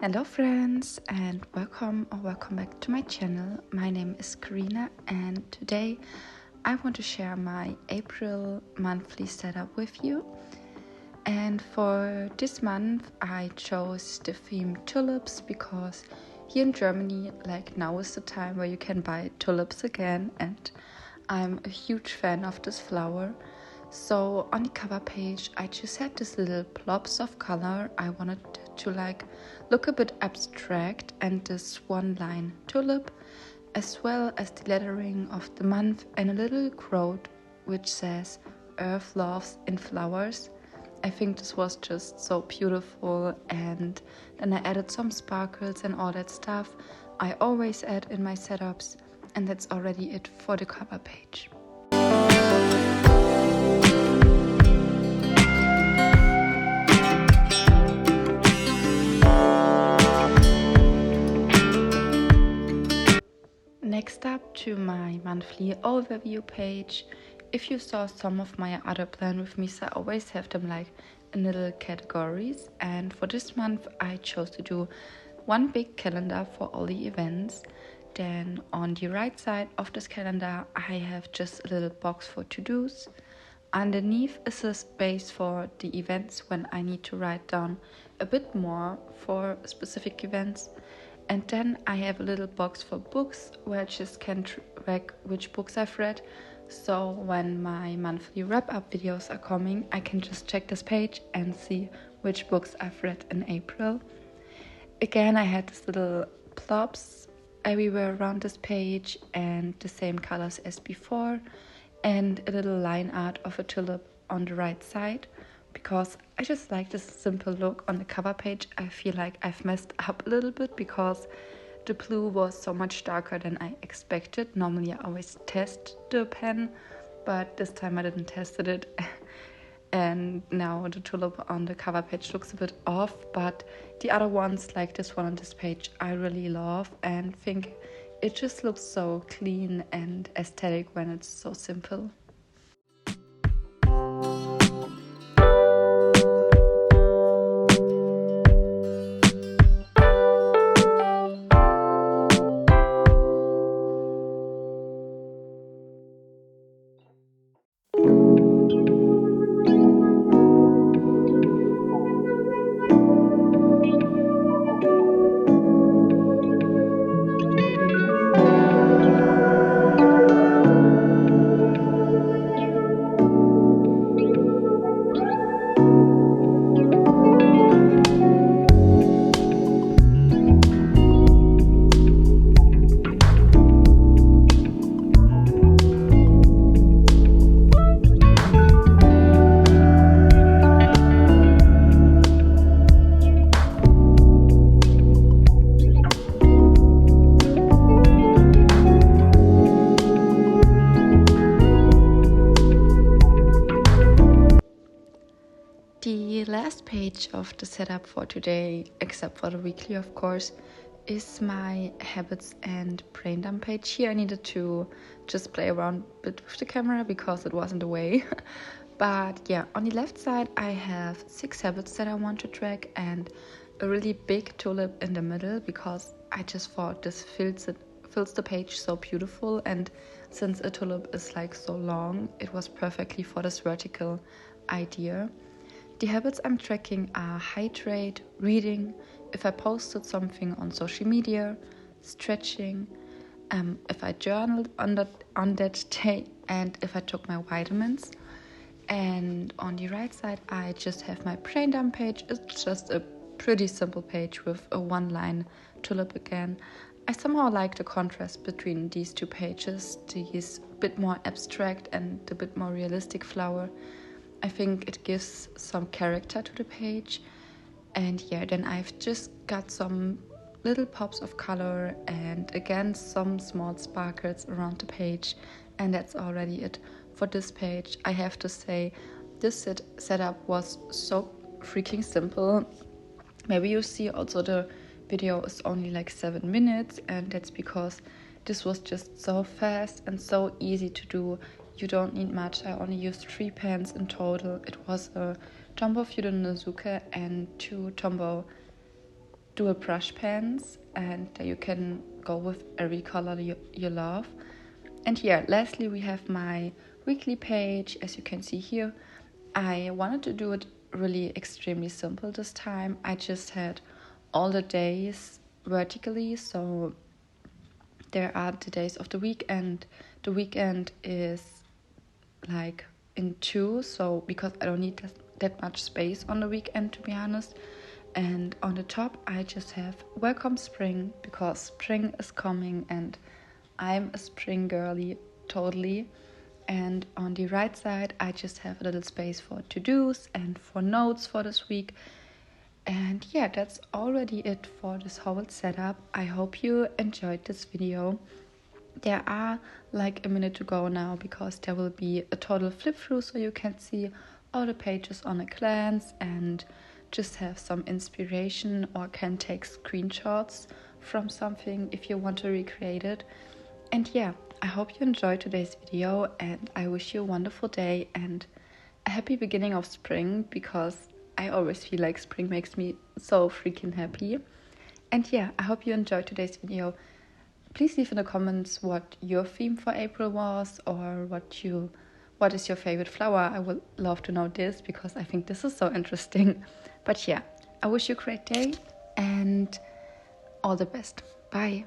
Hello friends and welcome back to my channel. My name is Carina and today I want to share my April monthly setup with you. And for this month I chose the theme tulips because here in Germany, like now is the time where you can buy tulips again, and I'm a huge fan of this flower. So on the cover page I just had this little blobs of color. I wanted to look a bit abstract, and this one line tulip, as well as the lettering of the month and a little quote which says Earth loves in flowers. I think this was just so beautiful, and then I added some sparkles and all that stuff I always add in my setups, and that's already it for the cover page. Next up to my monthly overview page. If you saw some of my other plan with me, I always have them like in little categories, and for this month I chose to do one big calendar for all the events. Then on the right side of this calendar I have just a little box for to-dos. Underneath is a space for the events when I need to write down a bit more for specific events. And then I have a little box for books where I just can track which books I've read. So when my monthly wrap-up videos are coming, I can just check this page and see which books I've read in April. Again, I had these little blobs everywhere around this page and the same colors as before, and a little line art of a tulip on the right side. Because I just like this simple look on the cover page. I feel like I've messed up a little bit because the blue was so much darker than I expected. Normally I always test the pen, but this time I didn't test it. And now the tulip on the cover page looks a bit off, but the other ones, like this one on this page, I really love and think it just looks so clean and aesthetic when it's so simple. The last page of the setup for today, except for the weekly of course, is my habits and brain dump page. Here I needed to just play around a bit with the camera because it was in the way. But yeah, on the left side I have 6 habits that I want to track and a really big tulip in the middle because I just thought this fills the page so beautiful, and since a tulip is like so long, it was perfectly for this vertical idea. The habits I'm tracking are hydrate, reading, if I posted something on social media, stretching, if I journaled on that day, and if I took my vitamins. And on the right side I just have my brain dump page. It's just a pretty simple page with a one-line tulip again. I somehow like the contrast between these two pages, this bit more abstract and the bit more realistic flower. I think it gives some character to the page. And yeah, then I've just got some little pops of color and again some small sparkles around the page, and that's already it for this page. I have to say this setup was so freaking simple. Maybe you see also the video is only like 7 minutes, and that's because this was just so fast and so easy to do. You don't need much. I only used 3 pens in total. It was a Tombow Fudenosuke and 2 Tombow dual brush pens, and you can go with every color you love. And yeah, lastly, we have my weekly page. As you can see here, I wanted to do it really extremely simple this time. I just had all the days vertically, so there are the days of the week, and the weekend is like in two, so because I don't need that much space on the weekend, to be honest. And on the top I just have welcome spring, because spring is coming and I'm a spring girly totally. And on the right side I just have a little space for to-dos and for notes for this week. And yeah, that's already it for this whole setup. I hope you enjoyed this video. There are like a minute to go now, because there will be a total flip through, so you can see all the pages on a glance and just have some inspiration, or can take screenshots from something if you want to recreate it. And yeah, I hope you enjoyed today's video, and I wish you a wonderful day and a happy beginning of spring, because I always feel like spring makes me so freaking happy. And yeah, I hope you enjoyed today's video. Please leave in the comments what your theme for April was, or what is your favorite flower. I would love to know this, because I think this is so interesting. But yeah, I wish you a great day and all the best. Bye.